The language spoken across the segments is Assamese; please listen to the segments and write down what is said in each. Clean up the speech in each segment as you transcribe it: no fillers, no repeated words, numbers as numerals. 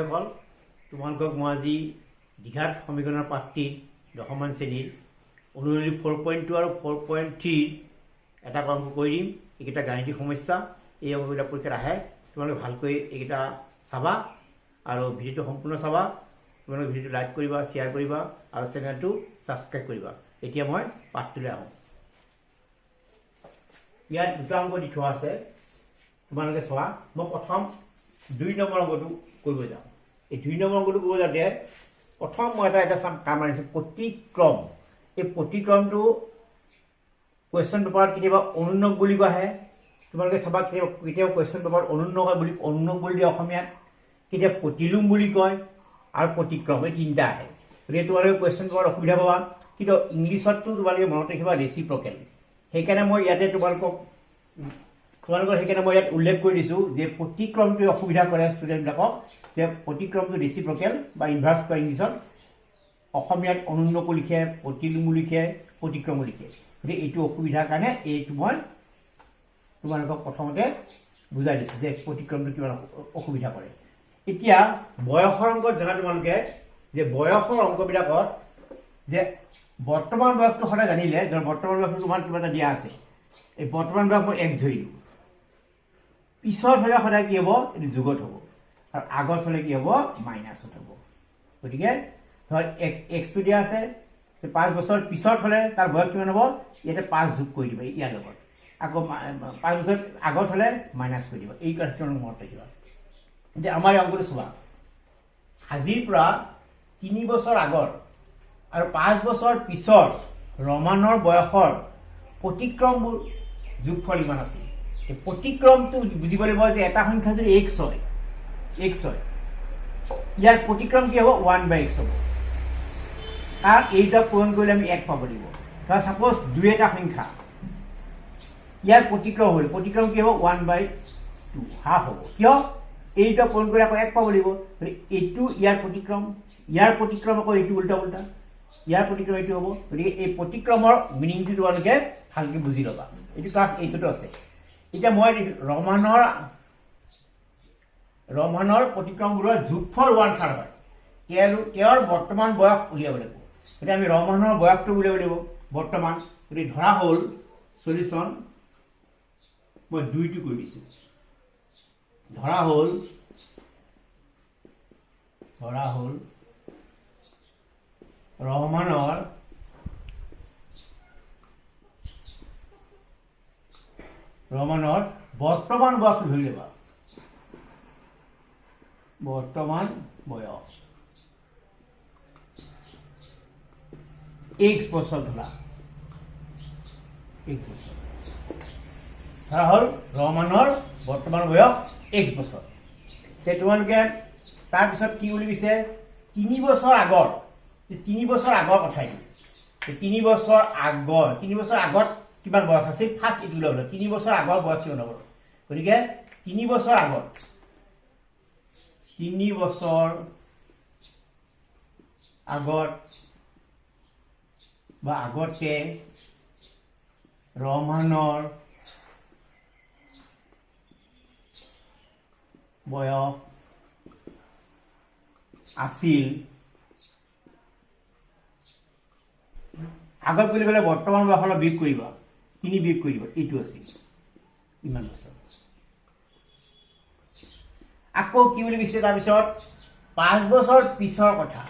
শিক্ষাৰ্থীসকল তোমালোকক মই আজি দ্বিঘাত সমীকৰণৰ পাঠটি দশমমান শ্ৰেণীৰ অনুলিপি 4.2 আৰু 4.3 এটা অংক কৰি দিম। এইকেইটা গাণিতিক সমস্যা, এই অংককেইটা পৰীক্ষাত আহে। তোমালোকে ভালকৈ এইকেইটা চাবা আৰু ভিডিঅ'টো সম্পূৰ্ণ চাবা। তোমালোকে ভিডিঅ'টো লাইক কৰিবা, শ্বেয়াৰ কৰিবা আৰু চেনেলটো ছাবস্ক্ৰাইব কৰিবা। এতিয়া মই পাঠটোলৈ আহোঁ। ইয়াত দুটা অংক দি থোৱা আছে, তোমালোকে চোৱা। মই প্ৰথম 2 নম্বৰ অংকটো কৰিব যাওঁ। এই 2 নম্বৰ অংকটো কৰিব যাওঁতে প্ৰথম মই এটা কাম আনিছোঁ, প্ৰতিক্ৰম। এই প্ৰতিক্ৰমটো কুৱেশ্যন পেপাৰত কেতিয়াবা অনুন্নক বুলি কোৱা আহে। তোমালোকে চাবা, কেতিয়াবা কুৱেশ্যন পেপাৰত অনুন্নক বুলি দিয়ে অসমীয়াত, কেতিয়াবা প্ৰতিলোম বুলি কয় আৰু প্ৰতিক্ৰম, এই তিনিটা আহে। গতিকে তোমালোকে কুৱেশ্যন পেপাৰত অসুবিধা পাবা, কিন্তু ইংলিছততো তোমালোকে মনত ৰাখিবা ৰেচিপ্ৰকেল। সেইকাৰণে মই ইয়াতে তোমালোকৰ সেইকাৰণে মই ইয়াত উল্লেখ কৰি দিছোঁ যে প্ৰতিক্ৰমটোৱে অসুবিধা কৰে ষ্টুডেণ্টবিলাকক, যে প্ৰতিক্ৰমটো ৰেচিপ্ৰকেল বা ইনভাৰ্চ কয় ইংলিছত। অসমীয়াত অনুন্নকো লিখে, প্ৰতিলোমো লিখে, প্ৰতিক্ৰমো লিখে। গতিকে এইটো অসুবিধাৰ কাৰণে এইটো মই তোমালোকক প্ৰথমতে বুজাই দিছোঁ যে প্ৰতিক্ৰমটো কিমান অসুবিধা কৰে। এতিয়া বয়সৰ অংকত জানা তোমালোকে যে বয়সৰ অংকবিলাকত যে বৰ্তমান বয়সটো সদায় জানিলে, ধৰ বৰ্তমান বয়সটো তোমাৰ কিবা এটা দিয়া আছে, এই বৰ্তমান বয়স মই 1 ধৰিলোঁ। পিছত হ'লে সদায় কি হ'ব, এইটো যোগত হ'ব, আৰু আগত হ'লে কি হ'ব, মাইনাছত হ'ব। গতিকে ধৰ এক্সটো দিয়া আছে, 5 বছৰ পিছত হ'লে তাৰ বয়স কিমান হ'ব, ইয়াতে 5 যোগ কৰি দিবা ইয়াৰ লগত, আকৌ 5 বছৰ আগত হ'লে মাইনাছ কৰি দিবা। এই কথাটো মনত ৰাখিবা। এতিয়া আমাৰ এই অংকটো চোৱা, আজিৰ পৰা 3 বছৰ আগত আৰু 5 বছৰ পিছত ৰমানৰ বয়সৰ প্ৰতিক্ৰমবোৰ যোগফল ইমান আছিল। এই প্ৰতিক্ৰমটো বুজিব লাগিব যে এটা সংখ্যা যদি x হয়, ইয়াৰ প্ৰতিক্ৰম কি হ'ব, 1/x হ'ব। কাৰণ এইটা পূৰণ কৰিলে আমি 1 পাব লাগিব। ধৰা ছাপ'জ 2 এটা সংখ্যা, ইয়াৰ প্ৰতিক্ৰম হ'ল, প্ৰতিক্ৰম কি হ'ব, 1/2 হাফ হ'ব। কিয়, এইটা পূৰণ কৰিলে আকৌ 1 পাব লাগিব। এইটো ইয়াৰ প্ৰতিক্ৰম আকৌ এইটো উল্টা উল্টা, ইয়াৰ প্ৰতিক্ৰম এইটো হ'ব। গতিকে এই প্ৰতিক্ৰমৰ মিনিংটো তোমালোকে ভালকৈ বুজি ল'বা। এইটো ক্লাছ 8তো আছে। এতিয়া মই ৰমানৰ প্ৰতিক্ৰমবোৰৰ যোগফল 1/3 হয়। তেওঁৰ বৰ্তমান বয়স উলিয়াব লাগিব। গতিকে আমি ৰমানৰ বয়সটো উলিয়াব লাগিব বৰ্তমান। গতিকে ধৰা হ'ল সলিউশ্যন, মই 2টো কৰি দিছোঁ। ধৰা হ'ল ৰহমানৰ বৰ্তমান বয়সটো ধৰি ল'বা, বৰ্তমান বয়স x বছৰ ধৰা, ধৰা হ'ল ৰহমানৰ বৰ্তমান বয়স x বছৰ। তোমালোকে তাৰপিছত কি বুলি কৈছে, 3 বছৰ আগত, 3 বছৰ আগৰ কথাই দিওঁ। 3 বছৰ আগত কিমান বয়স আছিল, ফাৰ্ষ্ট এইটো ল'ব, 3 বছৰ আগৰ বয়স কিমান হ'ব। গতিকে 3 বছৰ আগত, 3 বছৰ আগত বা আগতে ৰহমানৰ বয়স আছিল, আগত বুলি ক'লে বৰ্তমান বয়সৰ বিয়োগ কৰিবা, 3 বিয়োগ কৰি দিবা, এইটো আছিল ইমান বছৰ। আকৌ কি বুলি কৈছে তাৰপিছত, 5 বছৰ পিছৰ কথা।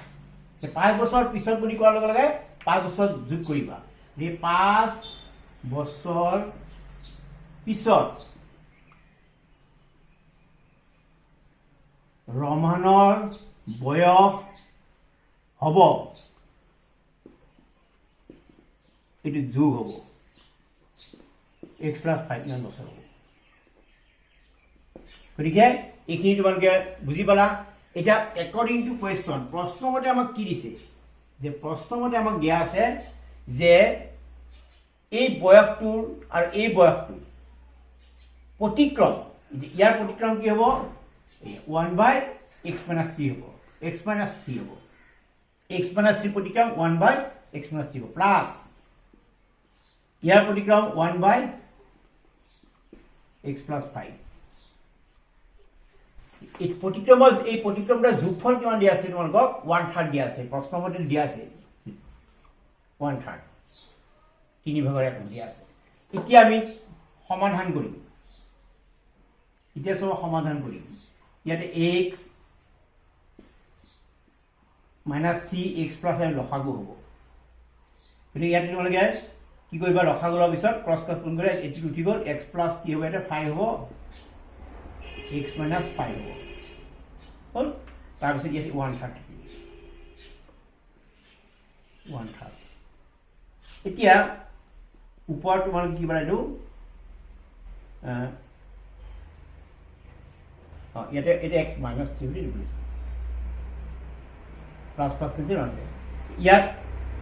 5 বছৰ পিছত বুলি কোৱাৰ লগে লগে 5 বছৰ যোগ কৰিবা। 5 বছৰ পিছত ৰমানৰ বয়স হ'ব, এইটো যোগ হ'ব, x + 5 ইমান বছৰ হ'ব। গতিকে এইখিনি তোমালোকে বুজি পালা। এতিয়া একৰ্ডিং টু কুৱেশ্যন, প্ৰশ্নমতে আমাক কি দিছে, যে প্ৰশ্নমতে আমাক দিয়া আছে যে এই বয়সটোৰ আৰু এই বয়সটোৰ প্ৰতিক্ৰম, ইয়াৰ প্ৰতিক্ৰম কি হ'ব, 1/x - 3 হ'ব, x - 3 হ'ব, x - 3 প্ৰতিক্ৰম 1/x - 3 হ'ব, প্লাছ ইয়াৰ প্ৰতিক্ৰম 1/x + 5। এই প্ৰতিক্ৰমটা যোগফল কিমান দিয়া আছে তোমালোকক 1/3 দিয়া আছে প্ৰশ্নমতে দিয়া আছে 1/3 3/1 দিয়া আছে এতিয়া আমি সমাধান কৰিম এতিয়া সব সমাধান কৰিম ইয়াতে x minus 3x plus লসাগু হ'ব গতিকে ইয়াতে তোমালোকে কি কৰিবা লসাগুৰ পিছত ক্ৰছ গুণ কৰি এটি উঠি গ'ল x plus কি হ'ব এটা 5 হ'ব x minus 5 হ'ব হ'ল তাৰ পিছত ইয়াতে 1/3 এতিয়া ওপৰত তোমালোকে কি বনাইছো ইয়াতে এটা x minus 3 বুলি লিখিছো প্লাস প্লাস কেনসেল হবে ইয়াত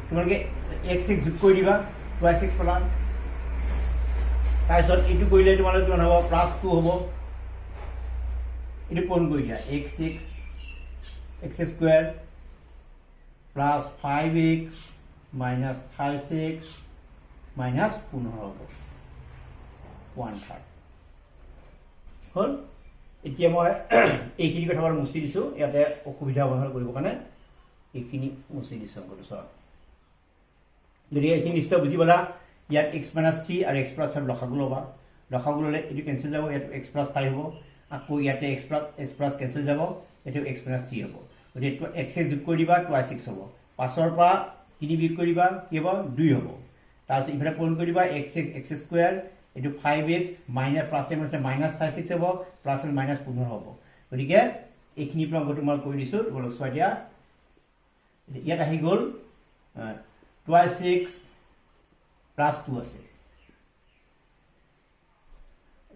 তোমালোকে x যোগ কৰি দিবা 2x পালা তাৰপিছত এইটো কৰিলে তোমালোকে কিমান হ'ব প্লাস 2 হ'ব এইটো পূৰণ কৰি দিয়া x square plus 5x minus 36 minus 15 হ'ব 1/3 হ'ল এতিয়া মই এইখিনি কথা বাৰু মুছি দিছো ইয়াতে অসুবিধা বন্ধ কৰিব কাৰণে এইখিনি মুছি দিছো অংকটো সব যদি এইখিনি নিশ্চয় বুজি পালা ইয়াত x minus 3 আৰু x plus 5 লসাগু লবা লসাগু ললে এটো কেনসেল যাব ইয়াত x plus 5 হ'ব আকৌ ইয়াতে x plus কেনসেল যাব এটো x minus 3 হ'ব যদি এটো x যোগ কৰি দিবা 2x হ'ব 5 ৰ পৰা 3 বিয়োগ কৰিবা কি হ'ব 2 হ'ব তাৰপিছত ইফালে পূৰণ কৰি দিবা x square এটো 5x minus plus minus 36 হ'ব plus minus 15 হ'ব গতিকে এইখিনি প্ৰমাণ তোমাৰ কৰি দিছো তোমালোক চোৱা দিয়া ইয়াত আহি গ'ল 2x plus 2 আছে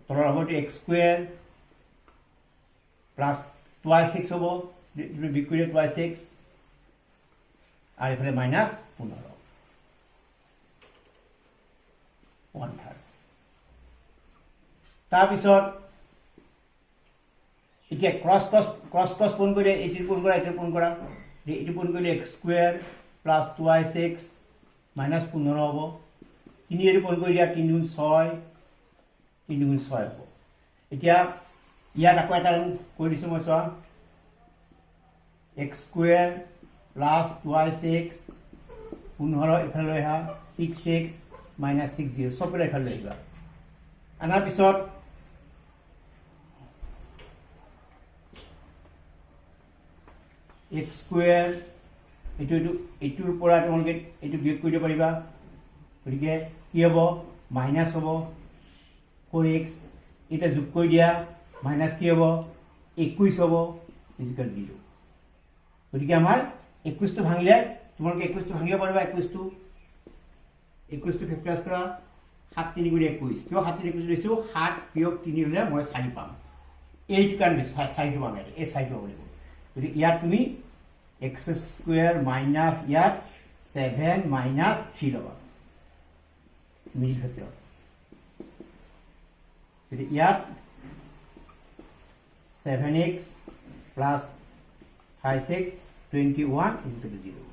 তলৰ হ'ব x square plus 2x হ'ব বিক্ৰিয়া 2x আৰু ইফালে minus 15 1/3 তাৰপিছত এতিয়া ক্ৰছ পূৰণ কৰি এইটো পূৰণ কৰা এইটো পূৰণ কৰা এইটো পূৰণ কৰিলে x square plus 2x minus 15 হ'ব 3 এটো পূৰণ কৰি দিয়া 3 গুণ 6 3 গুণ 6 হ'ব এতিয়া ইয়াত আকৌ এটা কৰি দিছো মই চোৱা x square plus 2x 15 ইফালে লৈ আহা 6x minus 60 সবলে ইফালে লৈ আহিবা আনাৰ পিছত x square এটোৰ পৰা তোমালোকে এটো বিয়োগ কৰিব পাৰিবা গতিকে কি হ'ব মাইনাস হ'ব 4x এটা যোগ কৰি দিয়া মাইনাস কি হ'ব 21 হ'ব ইকুয়াল 0 গতিকে আমাৰ 21 টো ভাঙিলে তোমালোকে 21 টো ভাঙিব পাৰিবা 21 টো ফেক্টৰাইজ কৰা 7 3 গুণ 21 কিয় 7 3 21 লৈছো 7 বিয়োগ 3 হলে মই 4 পাম 8 কান 4 টো পাম এই 4 টো হ'ব গতিকে ইয়াত তুমি x square minus ইয়াত 7 minus 3 লবা মিডল ফেক্টৰ গতিকে ইয়াত 7x plus 5x 21 equal to 0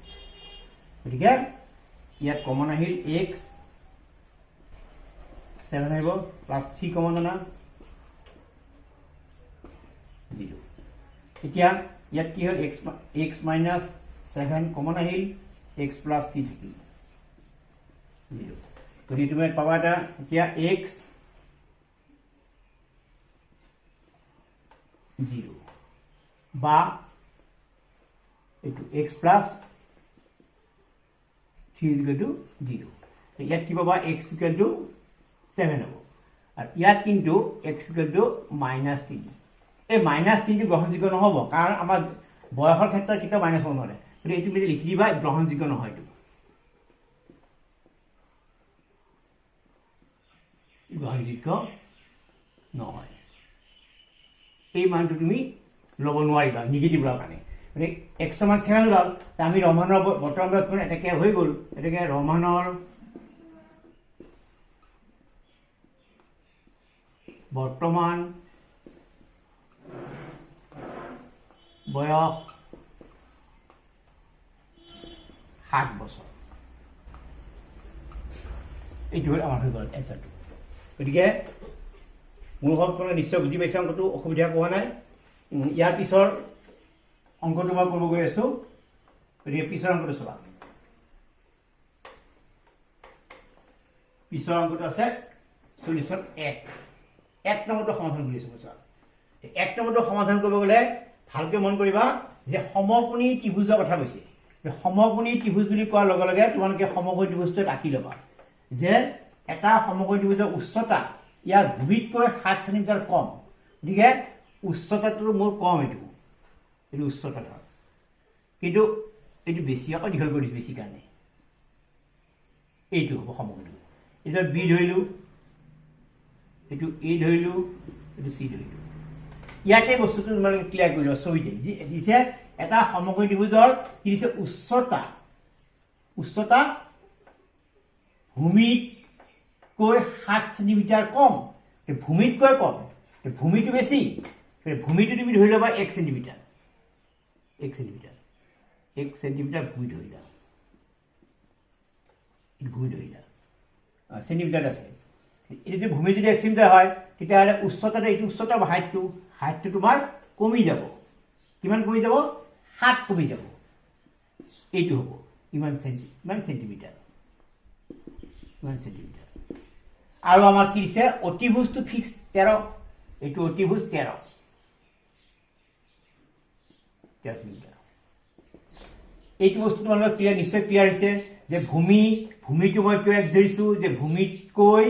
গতিকে ইয়াত কমন আহিল x 7 আহিব plus 3 কমন আনা 0 এতিয়া ইয়াত কি হল x minus 7 কমন আহিল x plus 3 থাকিল 0 গতিকে তুমি পাবা এটা এতিয়া x 0 বা এটো x plus 3 equal to 0 ইয়াত কি পাবা x equal to 7 হ'ব আৰু ইয়াত কিন্তু x equal to -3 এই -3 টো গ্ৰহণযোগ্য নহব কাৰণ আমাৰ বয়সৰ ক্ষেত্ৰত কিটা মাইনাস হ'ব নোৱাৰে গতিকে এইটো মিলি লিখি দিবা গ্ৰহণযোগ্য নহয় এইটো গ্ৰহণযোগ্য নহয় এই মানটো তুমি ল'ব নোৱাৰিবা নিগেটিভ লোৱাৰ কাৰণে মানে x সমান 7 ওলাল আমি ৰমানৰ বৰ্তমান এটাকে হৈ গ'ল এটাকে ৰমানৰ বৰ্তমান বয়স 7 বছৰ এইটো আমাৰ হৈ গ'ল এনসাৰটো গতিকে মোৰ ভাৱটো নিশ্চয় বুজি পাইছা অংকটো অসুবিধা কোৱা নাই ইয়াৰ পিছৰ অংকটো মই কৰিব গৈ আছোঁ গতিকে পিছৰ অংকটো চোৱা পিছৰ অংকটো আছে 40 এক নম্বৰটো সমাধান কৰি আছোঁ চোৱা এক নম্বৰটো সমাধান কৰিব গ'লে ভালকৈ মন কৰিবা যে সমকোণী ত্ৰিভুজৰ কথা কৈছে সমকোণী ত্ৰিভুজ বুলি কোৱাৰ লগে লগে তোমালোকে সমকোণী ত্ৰিভুজটো ৰাখি ল'বা যে এটা সমকোণী ত্ৰিভুজৰ উচ্চতা ইয়াৰ ভূমিতকৈ 7 সেণ্টিমিটাৰ কম গতিকে উচ্চতাটো মোৰ কম এইটো উচ্চতা ধৰ কিন্তু এইটো বেছি আকৌ দীঘল কৰি দিছোঁ বেছি কাৰণে এইটো হ'ব সমকোণী এইটো বি ধৰিলোঁ এইটো এ ধৰিলোঁ এইটো চি ধৰিলোঁ ইয়াতে বস্তুটো তোমালোকে ক্লিয়াৰ কৰি লোৱা ছবিতে দিছে এটা সমকোণী ত্ৰিভুজৰ কি দিছে উচ্চতা ভূমিতকৈ 7 সেণ্টিমিটাৰ কম ভূমিতকৈ কম ভূমিটো বেছি ভূমিটো তুমি ধৰি ল'বা 1 সেণ্টিমিটাৰ 1 সেণ্টিমিটাৰ ভূমি ধৰিলা সেণ্টিমিটাৰ আছে এইটো যদি ভূমি যদি 1 সেণ্টিমিটাৰ হয় তেতিয়াহ'লে উচ্চতাটো এইটো উচ্চতা হাইটটো তোমাৰ কমি যাব কিমান কমি যাব 7 কমি যাব এইটো হ'ব ইমান সেণ্টিমিটাৰ আৰু আমাৰ কি দিছে অতিভুজটো ফিক্স 13 এইটো অতিভুজ 13 সেণ্টিমিটাৰ এইটো বস্তু তোমালোকৰ নিশ্চয় ক্লিয়াৰ হৈছে যে ভূমিটো মই কিয় এক ধৰিছোঁ যে ভূমিতকৈ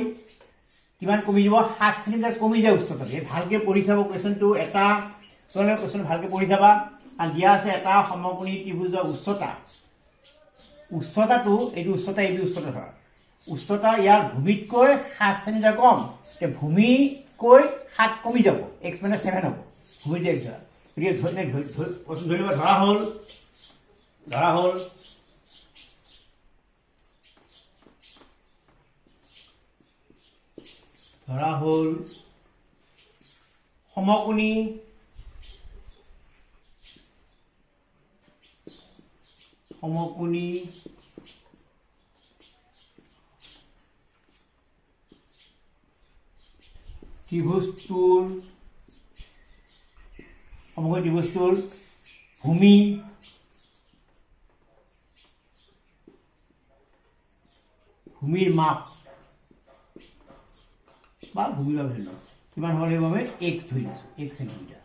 কিমান কমি যাব 7 সেণ্টিমিটাৰ কমি যায় উচ্চতাটো ভালকৈ পঢ়ি চাব কুৱেশ্যনটো এটা তোমালোকে কুৱেশ্যন ভালকৈ পঢ়ি চাবা আৰু দিয়া আছে এটা সমকোণী ত্ৰিভুজৰ উচ্চতাটো এইটো উচ্চতা ধৰা উচ্চতা ইয়াৰ ভূমিতকৈ 7 সেণ্টিমিটাৰ কম ভূমিতকৈ 7 কমি যাব x - 7 হ'ব ভূমিটো x ধৰা গতিকে ধৰি ল'বা ধৰা হ'ল সমকোণী ত্ৰিভুজটোৰ ভূমিৰ মাপ বা ভূমিৰ মাপ ধৰি লওক কিমান হ'ব লাগিব আমি x ধৰি আছোঁ 1 সেণ্টিমিটাৰ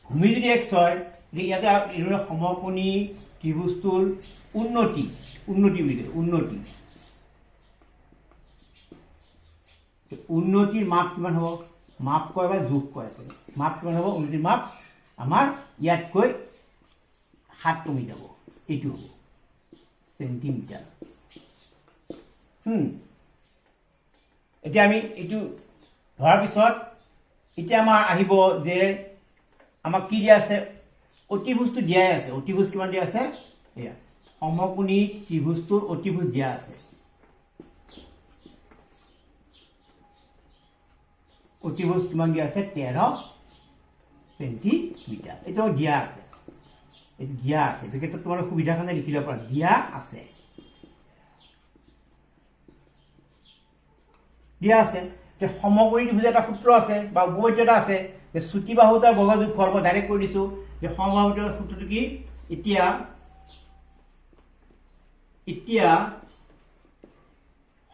ভূমি যদি x হয় ইয়াতে সমকোণী ত্ৰিভুজটোৰ উন্নতি বুলি কয় উন্নতিৰ মাপ কিমান হ'ব মাপ কয় বা জোখ কয় মাপ কিমান হ'ব উন্নতিৰ মাপ আমাৰ ইয়াতকৈ 7 কমি যাব এইটো হ'ব সেণ্টিমিটাৰ এতিয়া আমি এইটো ধৰাৰ পিছত এতিয়া আমাৰ আহিব যে আমাক কি দিয়া আছে অতিভুজটো দিয়াই আছে অতিভুজ কিমান দিয়া আছে এয়া সমকোণী ত্ৰিভুজটোৰ অতিভুজ দিয়া আছে অতিভুজ কিমান দিয়া আছে 13 সেণ্টিমিটাৰ এইটো দিয়া আছে বিশেষকৈ তোমালোকে সুবিধাৰ কাৰণে লিখি ল'ব পাৰা দিয়া আছে যে সমকোণী ত্ৰিভুজৰ এটা সূত্ৰ আছে বা উপপাদ্য এটা আছে যে চুটি বাহু তাৰ বৰ্গৰ যোগফল মই ডাইৰেক্ট কৈ দিছোঁ যে সমবাহুৰ সূত্ৰটো কি এতিয়া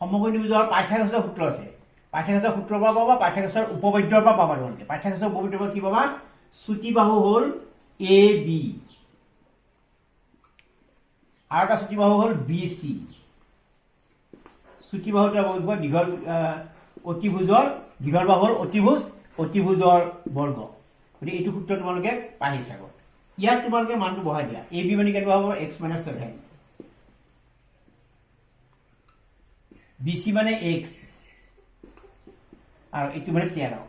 সমকোণী ত্ৰিভুজৰ পাইথাগোৰাছৰ সূত্ৰ আছে পাইথাগোৰাছৰ সূত্ৰৰ পৰা পাবা পাইথাগোৰাছৰ উপপাদ্যৰ পৰা পাবা তোমালোকে পাইথাগোৰাছৰ উপপাদ্যৰ পৰা কি পাবা চুটি বাহু হ'ল AB আৰু এটা চুটি বাহু হ'ল BC চুটি বাহুটা দীঘল অতিভুজৰ দীঘল বাহু হ'ল অতিভুজৰ বৰ্গ গতিকে এইটো সূত্ৰ তোমালোকে পাইছা ইয়াত তোমালোকে মানটো বহাই দিয়া AB মানে কেনেকুৱা হ'ব x - 7 BC মানে x আৰু এইটো মানে 13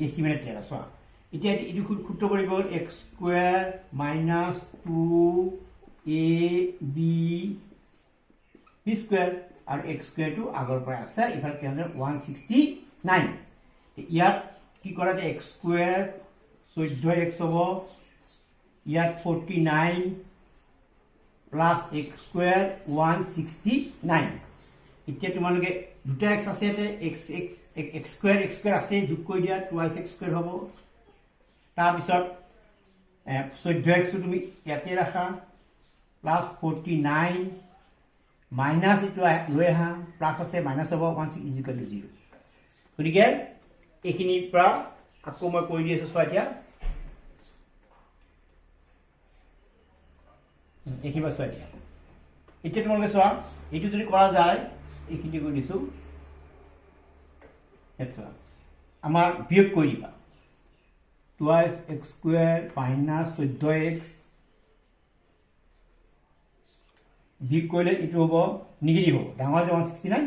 AC মানে 13 চোৱা এতিয়া এইটো সূত্ৰ কৰি গ'ল x² - 2AB b² আৰু x² টো আগৰ পৰা আছে ইফালে 169 ইয়াত কি কৰা যে x² 14x হ'ব ইয়াত 49 প্লাছ x² 169 এতিয়া তোমালোকে দুটা x আছে ইয়াতে x স্কয়াৰ আছে যোগ কৰি দিয়া 2x স্কয়াৰ হ'ব তাৰ পিছত 14x টো তুমি ইয়াতে ৰাখা প্লাস 49 মাইনাস ইটো লৈ আহা প্লাস আছে মাইনাস হ'ব 16 ইকুৱেল টু 0 গতিকে এইখিনিৰ পৰা আকৌ মই কৈ দি আছো চোৱা এইখিনি বস্তু এতিয়া তোমালোকে চোৱা এইটো যদি কৰা যায় এইখিনি কৈ দিছো এটা আমাৰ বিয়োগ কৰি দিবা 2x স্কয়াৰ মাইনাস 14x বিয়োগ কৰিলে এইটো হ'ব নিগেটিভ হ'ব ডাঙৰ যে 169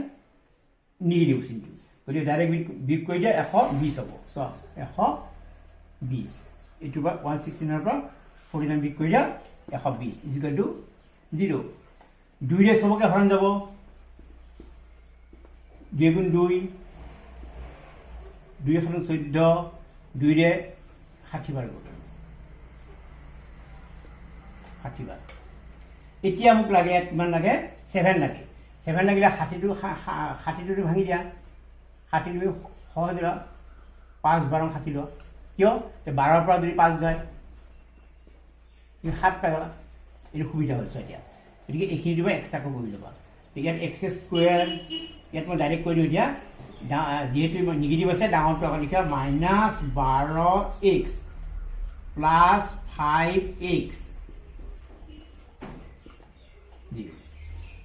নিগেটিভ চিনটো গতিকে ডাইৰেক্ট বিয়োগ কৰি দিয়া 120 হ'ব চোৱা 120 এইটো বা 169 পৰা 49 বিয়োগ কৰি দিয়া 120 ইকুৱেল টু 0 2 ৰে সবকে হৰণ যাব 2 গুণ 2 2 এখন 14 2 ৰে 60 বাৰ গ'ল 60 বাৰ এতিয়া মোক লাগে কিমান লাগে 7 লাগে 7 লাগিলে 60 টো ভাঙি দিয়া 60 টো সহজ দিলা 5 12 60 ল কিয় 12 পৰা যদি 5 যায় 7 পাগলা এইটো সুবিধা হৈছে এতিয়া গতিকে এইখিনি দিব এক্সট্ৰা কৰি ল'বা ইয়াত x স্কয়াৰ ইয়াত মই ডাইৰেক্ট কৰি দিওঁ দিয়া যেহেতু নিগেটিভ আছে ডাঙৰটো আকৌ লিখা -12x প্লাস 5x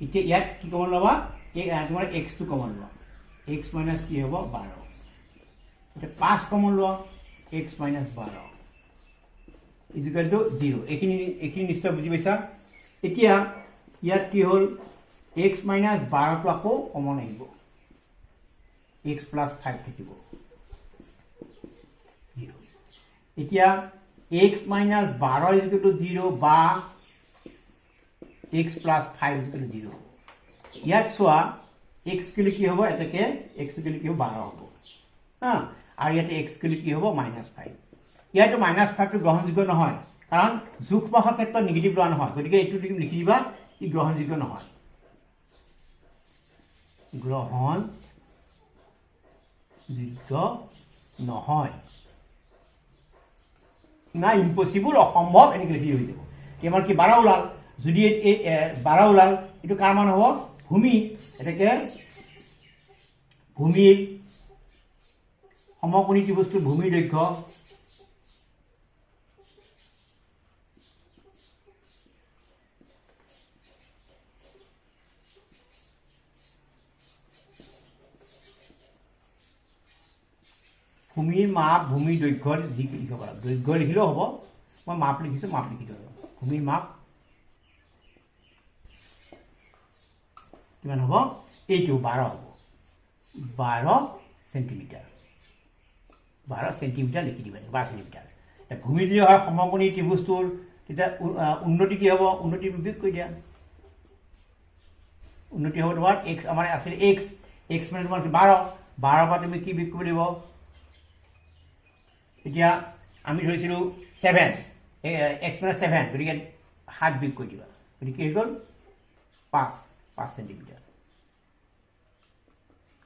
এতিয়া ইয়াত কি কমন ল'বা তোমাৰ x টো কমন লোৱা x মাইনাস কি হ'ব 12 এটা 5 কমন লোৱা x মাইনাস 12 ইকুৱেল টু 0 এইখিনি নিশ্চয় বুজি পাইছা এতিয়া ইয়াত কি হ'ল x মাইনাস 12 টো আকৌ কমন আহিব x প্লাস 5 থাকিব 0 এতিয়া x মাইনাস 12 ইকুৱেল টু 0 বা x plus 5 equal to 0 ইয়াত চোৱা x কিলো কি হ'ব এটাকে x কিলো কি হ'ব 12 হ'ব হা আৰু ইয়াতে x কিলো কি হ'ব -5 ইয়াতে -5 টো গ্ৰহণযোগ্য নহয় কাৰণ যোগফলৰ ক্ষেত্ৰত নিগেটিভ লোৱা নহয় গতিকে এইটো তুমি লিখি দিবা ই গ্ৰহণযোগ্য নহয় গ্ৰহণযোগ্য নহয় না ইম্পসিবল অসম্ভৱ এনেকৈ লিখি হৈ যাব কেৱল কি 12 ওলাল যদি এই 12 ওলাল এটো কাৰ মান হবো ভূমি এটাকে ভূমিৰ সমকোণী ত্ৰিভুজটোৰ ভূমিৰ দৈৰ্ঘ্য ভূমিৰ মাপ ভূমিৰ দৈৰ্ঘ্য লিখিব পাৰা দৈৰ্ঘ্য লিখিলেও হ'ব মই মাপ লিখিছো মাপ লিখি দিওঁ ভূমিৰ মাপ কিমান হ'ব এইটো 12 হ'ব 12 সেন্টিমিটার 12 সেন্টিমিটার লিখি দিবা 12 সেন্টিমিটার ভূমি যদি হয় সমকোণী ত্ৰিভুজটোৰ তেতিয়া উন্নতি কি হ'ব উন্নতি বিয়োগ কৰি দিয়া উন্নতি হ'ব তোমাৰ x আমাৰ আছিল x মানে তোমাৰ 12 12 পৰা তুমি কি বিয়োগ কৰিব এতিয়া আমি ধৰিছিলো 7 x মানে 7 গতিকে 7 বিয়োগ কৰি দিবা গতিকে কি হ'ল 5 সেন্টিমিটাৰ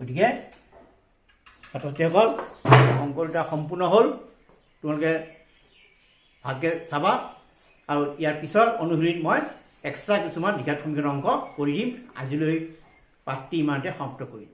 গতিকে ছাত্ৰসকল অংকটা সম্পূৰ্ণ হ'ল তোমালোকে ভালকৈ চাবা আৰু ইয়াৰ পিছত অনুশীলনীত মই এক্সট্ৰা কিছুমান দ্বিঘাত সমীকৰণ অংক কৰি দিম আজিলৈ পাঠটি ইমানতে সমাপ্ত কৰিম